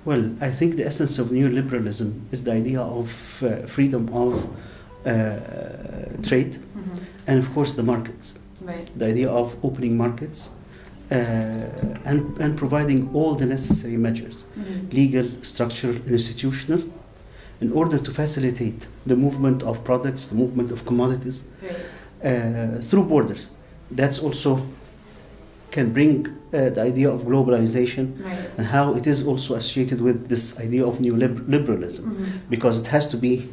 Well, I think the essence of neoliberalism is the idea of freedom of trade, and of course the markets. Right. The idea of opening markets and providing all the necessary measures, legal, structural, and institutional, in order to facilitate the movement of products, the movement of commodities through borders. That's also can bring the idea of globalization and how it is also associated with this idea of neoliberalism, because it has to be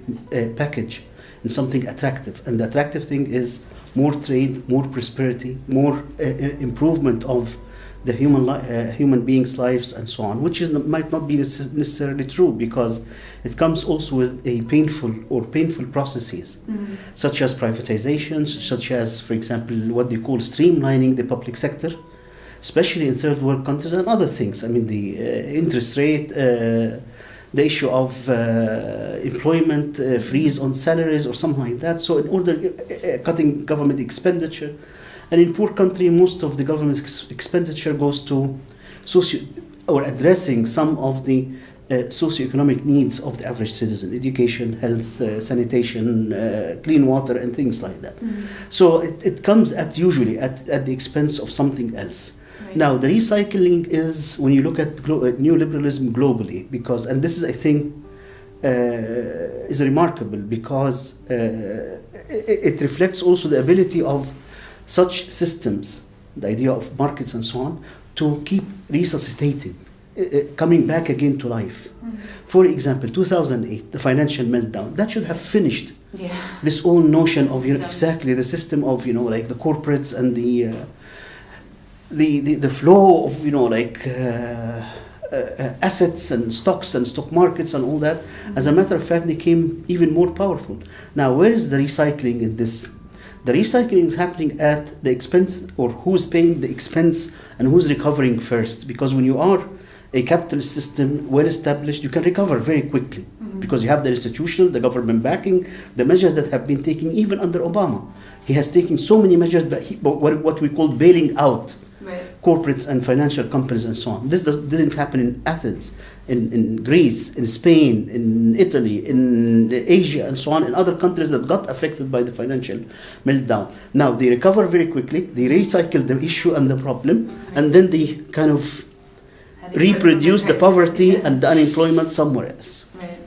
packaged in something attractive. And the attractive thing is more trade, more prosperity, more improvement of the human beings' lives and so on, which might not be necessarily true, because it comes also with a painful processes, such as privatizations, such as, for example, what they call streamlining the public sector, especially in third world countries, and other things. I mean, the interest rate, the issue of employment freeze on salaries or something like that. So in order, cutting government expenditure. And in poor country, most of the government expenditure goes to addressing some of the socioeconomic needs of the average citizen: education, health, sanitation, clean water, and things like that. So it comes usually at the expense of something else. Right. Now, the recycling is, when you look at neoliberalism globally, and this is, I think, is remarkable, because it reflects also the ability of such systems, the idea of markets and so on, to keep resuscitating, coming back again to life. For example, 2008, the financial meltdown, that should have finished this whole notion of exactly the system of like the corporates and the flow of assets and stocks and stock markets and all that. As a matter of fact, they became even more powerful. Now, where is the recycling in this? The recycling is happening at the expense, or who's paying the expense and who's recovering first. Because when you are a capitalist system, well established, you can recover very quickly, because you have the institutional, the government backing, the measures that have been taken even under Obama. He has taken so many measures that what we call bailing out corporate and financial companies and so on. This didn't happen in Athens, in Greece, in Spain, in Italy, in Asia, and so on, in other countries that got affected by the financial meltdown. Now, they recover very quickly, they recycle the issue and the problem, and then they kind of reproduce the poverty and the unemployment somewhere else. Right.